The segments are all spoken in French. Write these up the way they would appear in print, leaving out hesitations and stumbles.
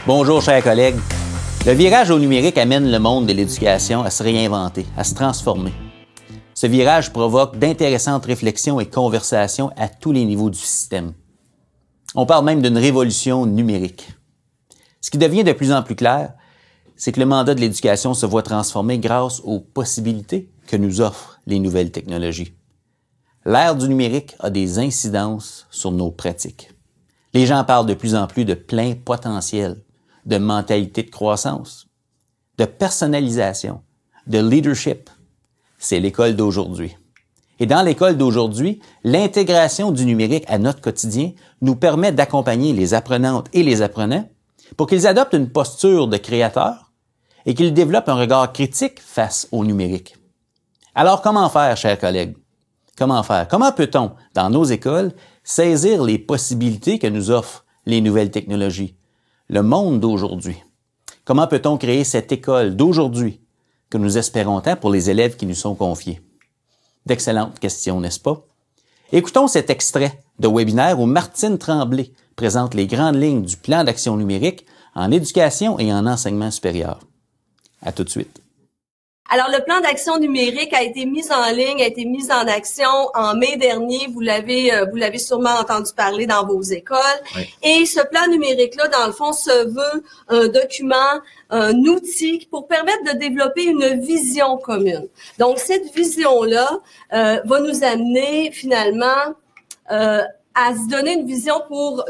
Bonjour, chers collègues. Le virage au numérique amène le monde de l'éducation à se réinventer, à se transformer. Ce virage provoque d'intéressantes réflexions et conversations à tous les niveaux du système. On parle même d'une révolution numérique. Ce qui devient de plus en plus clair, c'est que le mandat de l'éducation se voit transformé grâce aux possibilités que nous offrent les nouvelles technologies. L'ère du numérique a des incidences sur nos pratiques. Les gens parlent de plus en plus de plein potentiel, de mentalité de croissance, de personnalisation, de leadership. C'est l'école d'aujourd'hui. Et dans l'école d'aujourd'hui, l'intégration du numérique à notre quotidien nous permet d'accompagner les apprenantes et les apprenants pour qu'ils adoptent une posture de créateur et qu'ils développent un regard critique face au numérique. Alors, comment faire, chers collègues? Comment faire? Comment peut-on, dans nos écoles, saisir les possibilités que nous offrent les nouvelles technologies, le monde d'aujourd'hui? Comment peut-on créer cette école d'aujourd'hui que nous espérons tant pour les élèves qui nous sont confiés? D'excellentes questions, n'est-ce pas? Écoutons cet extrait de webinaire où Martine Tremblay présente les grandes lignes du plan d'action numérique en éducation et en enseignement supérieur. À tout de suite. Alors, le plan d'action numérique a été mis en ligne, a été mis en action en mai dernier. Vous l'avez sûrement entendu parler dans vos écoles. Oui. Et ce plan numérique-là, dans le fond, se veut un document, un outil pour permettre de développer une vision commune. Donc, cette vision-là va nous amener finalement à se donner une vision pour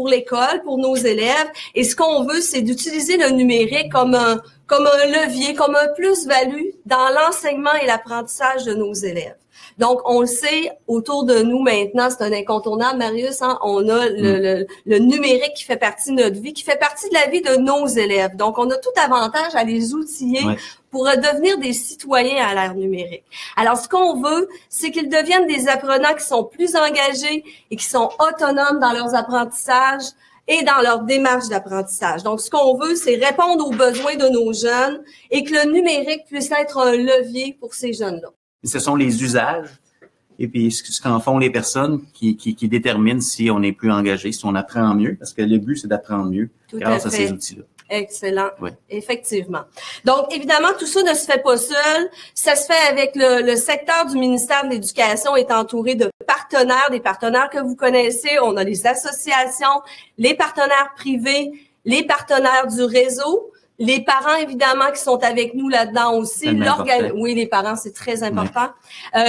l'école, pour nos élèves. Et ce qu'on veut, c'est d'utiliser le numérique comme un levier, comme un plus-value dans l'enseignement et l'apprentissage de nos élèves. Donc, on le sait, autour de nous maintenant, c'est un incontournable, Marius, hein, on a le numérique qui fait partie de notre vie, qui fait partie de la vie de nos élèves. Donc, on a tout avantage à les outiller pour devenir des citoyens à l'ère numérique. Alors, ce qu'on veut, c'est qu'ils deviennent des apprenants qui sont plus engagés et qui sont autonomes dans leurs apprentissages et dans leur démarche d'apprentissage. Donc, ce qu'on veut, c'est répondre aux besoins de nos jeunes et que le numérique puisse être un levier pour ces jeunes-là. Ce sont les usages et puis ce qu'en font les personnes qui déterminent si on est plus engagé, si on apprend mieux, parce que le but, c'est d'apprendre mieux grâce à ces outils-là. Excellent. Oui. Effectivement. Donc, évidemment, tout ça ne se fait pas seul. Ça se fait avec le secteur du ministère de l'Éducation est entouré de partenaires, des partenaires que vous connaissez. On a les associations, les partenaires privés, les partenaires du réseau. Les parents, évidemment, qui sont avec nous là-dedans aussi. Oui, les parents, c'est très important. Oui.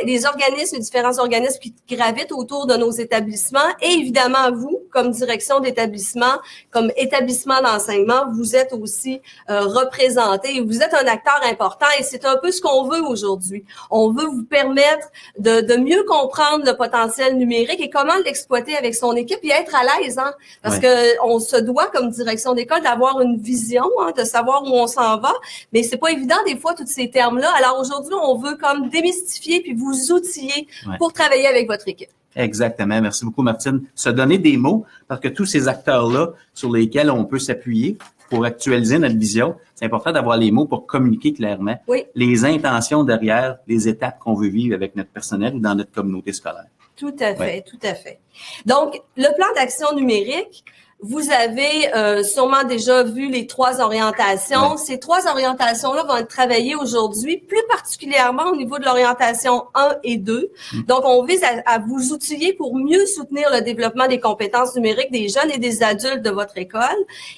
Les organismes, les différents organismes qui gravitent autour de nos établissements et évidemment, vous, comme direction d'établissement, comme établissement d'enseignement, vous êtes aussi représentés et vous êtes un acteur important et c'est un peu ce qu'on veut aujourd'hui. On veut vous permettre de mieux comprendre le potentiel numérique et comment l'exploiter avec son équipe et être à l'aise, hein, parce que on se doit, comme direction d'école, d'avoir une vision, hein, de savoir où on s'en va, mais c'est pas évident des fois tous ces termes-là. Alors aujourd'hui, on veut comme démystifier puis vous outiller pour travailler avec votre équipe. Exactement. Merci beaucoup, Martine. Se donner des mots, parce que tous ces acteurs-là sur lesquels on peut s'appuyer pour actualiser notre vision, c'est important d'avoir les mots pour communiquer clairement les intentions derrière les étapes qu'on veut vivre avec notre personnel ou dans notre communauté scolaire. Tout à fait, tout à fait. Donc, le plan d'action numérique, vous avez sûrement déjà vu les 3 orientations. Oui. Ces 3 orientations-là vont être travaillées aujourd'hui, plus particulièrement au niveau de l'orientation 1 et 2. Donc, on vise à vous outiller pour mieux soutenir le développement des compétences numériques des jeunes et des adultes de votre école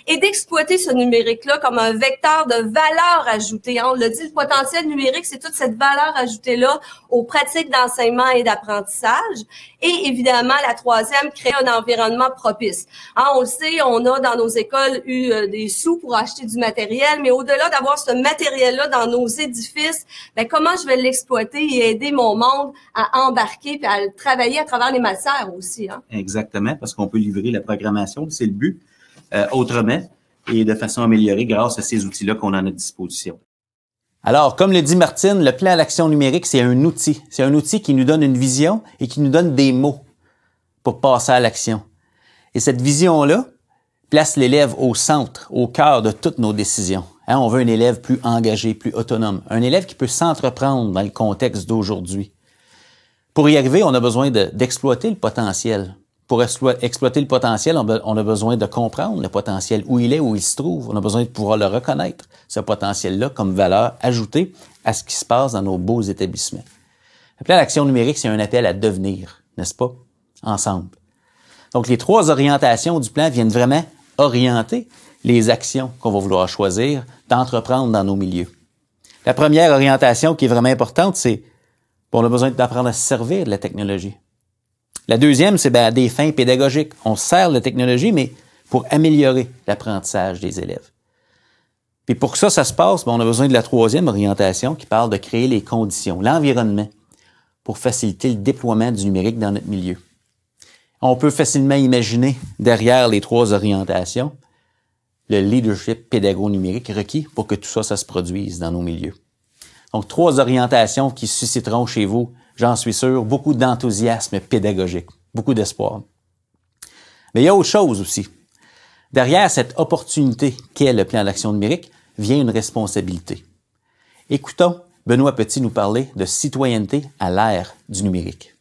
et d'exploiter ce numérique-là comme un vecteur de valeur ajoutée. On le dit, le potentiel numérique, c'est toute cette valeur ajoutée-là aux pratiques d'enseignement et d'apprentissage. Et évidemment, la 3e, créer un environnement propice. Hein, on le sait, on a dans nos écoles eu des sous pour acheter du matériel, mais au-delà d'avoir ce matériel-là dans nos édifices, comment je vais l'exploiter et aider mon monde à embarquer et à travailler à travers les matières aussi. Hein? Exactement, parce qu'on peut livrer la programmation, c'est le but, autrement et de façon améliorée grâce à ces outils-là qu'on a à notre disposition. Alors, comme le dit Martine, le plan d'action numérique, c'est un outil. C'est un outil qui nous donne une vision et qui nous donne des mots pour passer à l'action. Et cette vision-là place l'élève au centre, au cœur de toutes nos décisions. Hein, on veut un élève plus engagé, plus autonome, un élève qui peut s'entreprendre dans le contexte d'aujourd'hui. Pour y arriver, on a besoin d'exploiter le potentiel pour exploiter le potentiel, on a besoin de comprendre le potentiel, où il est, où il se trouve. On a besoin de pouvoir le reconnaître, ce potentiel-là, comme valeur ajoutée à ce qui se passe dans nos beaux établissements. Le plan d'action numérique, c'est un appel à devenir, n'est-ce pas? Ensemble. Donc, les 3 orientations du plan viennent vraiment orienter les actions qu'on va vouloir choisir d'entreprendre dans nos milieux. La première orientation qui est vraiment importante, c'est on a besoin d'apprendre à se servir de la technologie. La deuxième, c'est à des fins pédagogiques. On sert de la technologie, mais pour améliorer l'apprentissage des élèves. Puis pour que ça se passe, on a besoin de la troisième orientation qui parle de créer les conditions, l'environnement, pour faciliter le déploiement du numérique dans notre milieu. On peut facilement imaginer, derrière les 3 orientations, le leadership pédago-numérique requis pour que tout ça se produise dans nos milieux. Donc, 3 orientations qui susciteront chez vous, j'en suis sûr, beaucoup d'enthousiasme pédagogique, beaucoup d'espoir. Mais il y a autre chose aussi. Derrière cette opportunité qu'est le plan d'action numérique, vient une responsabilité. Écoutons Benoît Petit nous parler de citoyenneté à l'ère du numérique.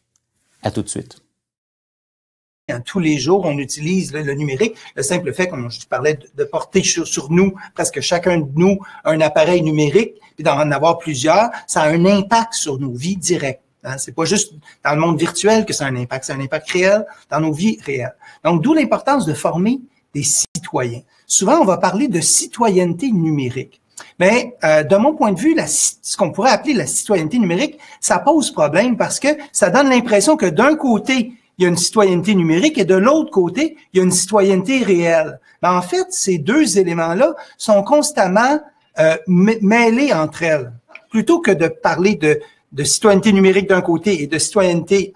À tout de suite. Tous les jours, on utilise le numérique. Le simple fait, comme je parlais, de porter sur nous, presque chacun de nous, un appareil numérique, puis d'en avoir plusieurs, ça a un impact sur nos vies directes. C'est pas juste dans le monde virtuel que ça a un impact, c'est un impact réel dans nos vies réelles. Donc, d'où l'importance de former des citoyens. Souvent, on va parler de citoyenneté numérique. Mais de mon point de vue, ce qu'on pourrait appeler la citoyenneté numérique, ça pose problème parce que ça donne l'impression que d'un côté, il y a une citoyenneté numérique et de l'autre côté, il y a une citoyenneté réelle. Mais en fait, ces 2 éléments-là sont constamment mêlés entre elles. Plutôt que de parler de citoyenneté numérique d'un côté et de citoyenneté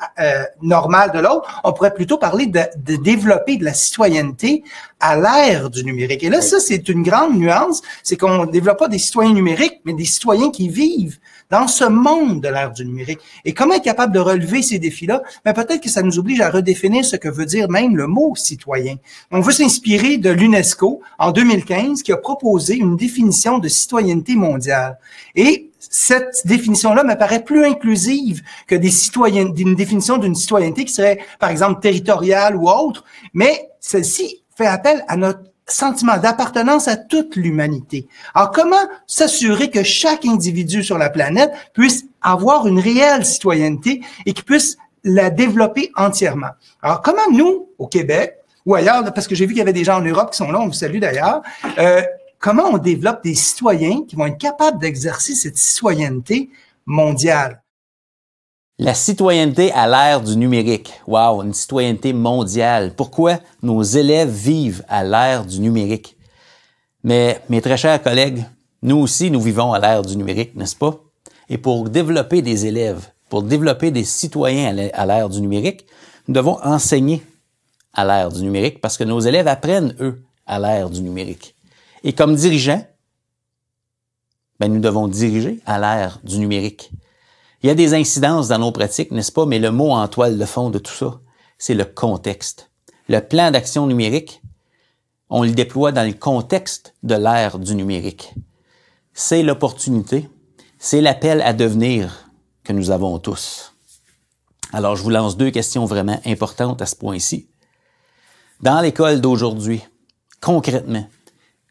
normale de l'autre, on pourrait plutôt parler de développer de la citoyenneté à l'ère du numérique. Et là, ça, c'est une grande nuance, c'est qu'on ne développe pas des citoyens numériques, mais des citoyens qui vivent dans ce monde de l'ère du numérique. Et comment être capable de relever ces défis-là? Mais peut-être que ça nous oblige à redéfinir ce que veut dire même le mot citoyen. On veut s'inspirer de l'UNESCO en 2015 qui a proposé une définition de citoyenneté mondiale. Et cette définition-là me paraît plus inclusive que d'une définition d'une citoyenneté qui serait, par exemple, territoriale ou autre, mais celle-ci fait appel à notre sentiment d'appartenance à toute l'humanité. Alors, comment s'assurer que chaque individu sur la planète puisse avoir une réelle citoyenneté et qu'il puisse la développer entièrement? Alors, comment nous, au Québec, ou ailleurs, parce que j'ai vu qu'il y avait des gens en Europe qui sont là, on vous salue d'ailleurs, comment on développe des citoyens qui vont être capables d'exercer cette citoyenneté mondiale? La citoyenneté à l'ère du numérique. Wow, une citoyenneté mondiale. Pourquoi nos élèves vivent à l'ère du numérique? Mais, mes très chers collègues, nous aussi, nous vivons à l'ère du numérique, n'est-ce pas? Et pour développer des élèves, pour développer des citoyens à l'ère du numérique, nous devons enseigner à l'ère du numérique parce que nos élèves apprennent, eux, à l'ère du numérique. Et comme dirigeants, nous devons diriger à l'ère du numérique. Il y a des incidences dans nos pratiques, n'est-ce pas? Mais le mot en toile de fond de tout ça, c'est le contexte. Le plan d'action numérique, on le déploie dans le contexte de l'ère du numérique. C'est l'opportunité, c'est l'appel à devenir que nous avons tous. Alors, je vous lance 2 questions vraiment importantes à ce point-ci. Dans l'école d'aujourd'hui, concrètement,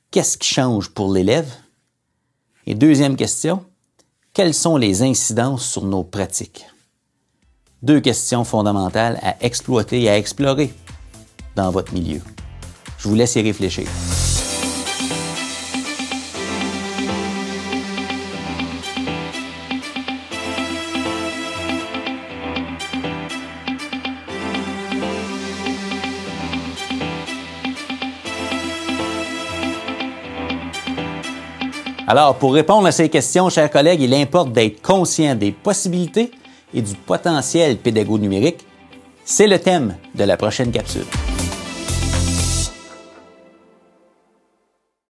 qu'est-ce qui change pour l'élève? Et deuxième question, quelles sont les incidences sur nos pratiques? 2 questions fondamentales à exploiter et à explorer dans votre milieu. Je vous laisse y réfléchir. Alors, pour répondre à ces questions, chers collègues, il importe d'être conscient des possibilités et du potentiel pédago-numérique. C'est le thème de la prochaine capsule.